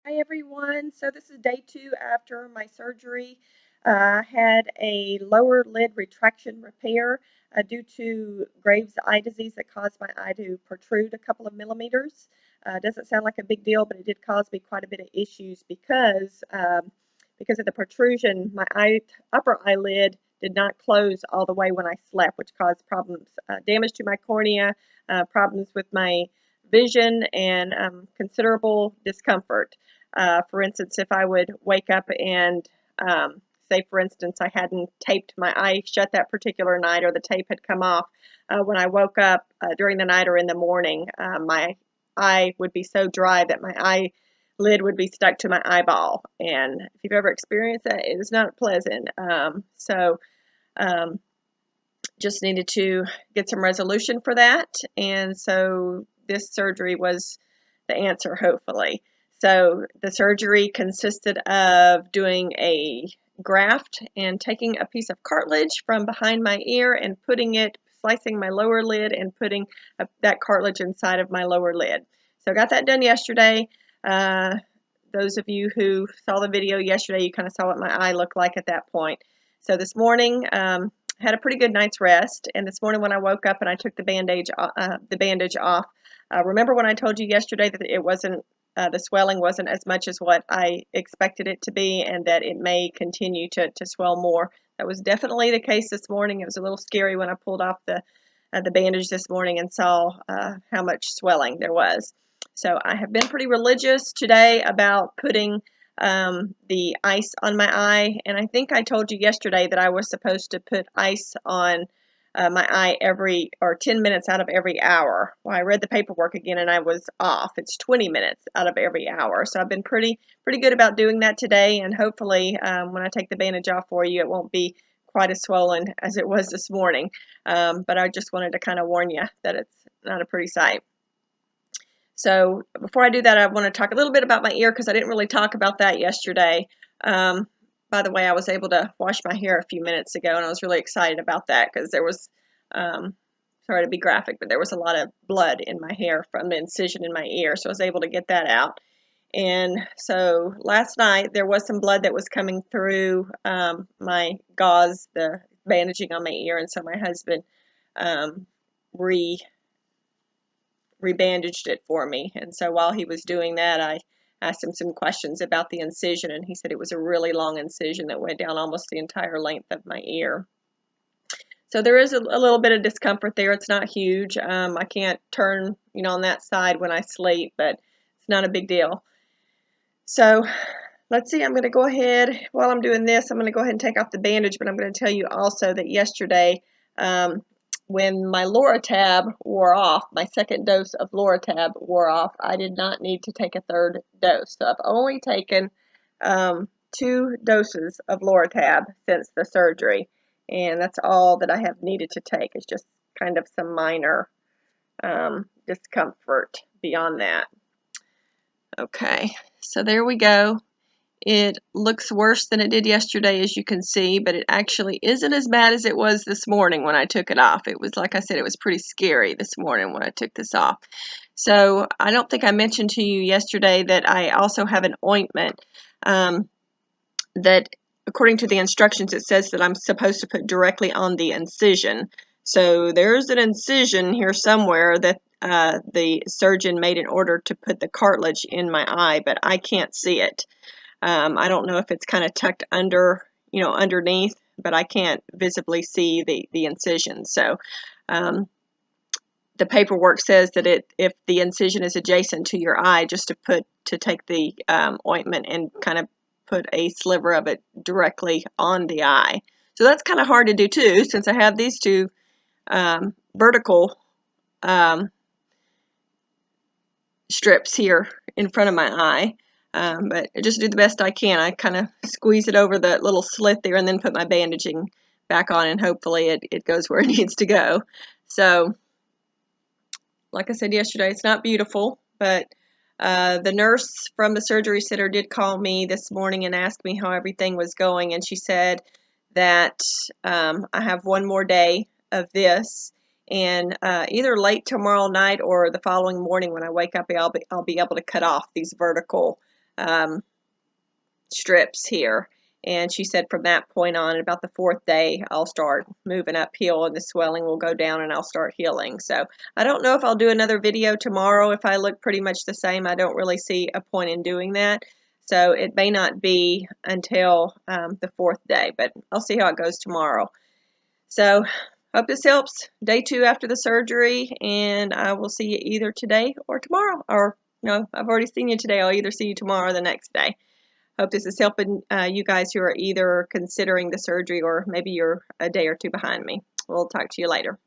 Hi everyone. So this is day 2 after my surgery. I had a lower lid retraction repair due to Graves' eye disease that caused my eye to protrude a couple of millimeters. Doesn't sound like a big deal, but it did cause me quite a bit of issues because of the protrusion. My upper eyelid did not close all the way when I slept, which caused problems, damage to my cornea, problems with my vision, and considerable discomfort. For instance, if I would wake up and say, for instance, I hadn't taped my eye shut that particular night or the tape had come off, when I woke up during the night or in the morning, my eye would be so dry that my eyelid would be stuck to my eyeball. And if you've ever experienced that, it is not pleasant. Um, just needed to get some resolution for that. And so this surgery was the answer, hopefully. So the surgery consisted of doing a graft and taking a piece of cartilage from behind my ear and slicing my lower lid and putting that cartilage inside of my lower lid. So I got that done yesterday. Those of you who saw the video yesterday, you kind of saw what my eye looked like at that point. So this morning, had a pretty good night's rest, and this morning when I woke up and I took the bandage off, remember when I told you yesterday that it wasn't the swelling wasn't as much as what I expected it to be, and that it may continue to swell more. That was definitely the case this morning. It was a little scary when I pulled off the bandage this morning and saw how much swelling there was. So I have been pretty religious today about putting the ice on my eye, and I think I told you yesterday that I was supposed to put ice on my eye 10 minutes out of every hour. Well, I read the paperwork again and I was off. It's 20 minutes out of every hour. So I've been pretty good about doing that today, and hopefully when I take the bandage off for you, it won't be quite as swollen as it was this morning. But I just wanted to kind of warn you that it's not a pretty sight. So before I do that, I want to talk a little bit about my ear because I didn't really talk about that yesterday. By the way, I was able to wash my hair a few minutes ago, and I was really excited about that because there was, sorry to be graphic, but there was a lot of blood in my hair from the incision in my ear, so I was able to get that out. And so last night there was some blood that was coming through my gauze, the bandaging on my ear, and so my husband rebandaged it for me. And so while he was doing that, I asked him some questions about the incision, and he said it was a really long incision that went down almost the entire length of my ear. So there is a little bit of discomfort there. It's not huge. I can't turn, on that side when I sleep, but it's not a big deal. So let's see, I'm going to go ahead, while I'm doing this, I'm going to go ahead and take off the bandage, but I'm going to tell you also that yesterday, when my Loratab wore off, my second dose of Loratab wore off, I did not need to take a third dose. So I've only taken 2 doses of Loratab since the surgery, and that's all that I have needed to take. It's just kind of some minor discomfort beyond that. Okay, so there we go. It looks worse than it did yesterday, as you can see, but it actually isn't as bad as it was this morning when I took it off. It was, like I said, it was pretty scary this morning when I took this off. So I don't think I mentioned to you yesterday that I also have an ointment that, according to the instructions, it says that I'm supposed to put directly on the incision. So there's an incision here somewhere that the surgeon made in order to put the cartilage in my eye, but I can't see it. I don't know if it's kind of tucked under, underneath, but I can't visibly see the incision. So the paperwork says that if the incision is adjacent to your eye, just to take the ointment and kind of put a sliver of it directly on the eye. So that's kind of hard to do too, since I have these 2 vertical strips here in front of my eye. But I just do the best I can. I kind of squeeze it over the little slit there and then put my bandaging back on, and hopefully it goes where it needs to go. So, like I said yesterday, it's not beautiful, but the nurse from the surgery center did call me this morning and ask me how everything was going, and she said that I have one more day of this, and either late tomorrow night or the following morning when I wake up, I'll be able to cut off these vertical strips here. And she said from that point on, about the 4th day, I'll start moving uphill and the swelling will go down and I'll start healing. So I don't know if I'll do another video tomorrow. If I look pretty much the same, I don't really see a point in doing that. So it may not be until the 4th day, but I'll see how it goes tomorrow. So hope this helps. Day 2 after the surgery, and I will see you either today or tomorrow. Or no, I've already seen you today. I'll either see you tomorrow or the next day. Hope this is helping you guys who are either considering the surgery or maybe you're a day or 2 behind me. We'll talk to you later.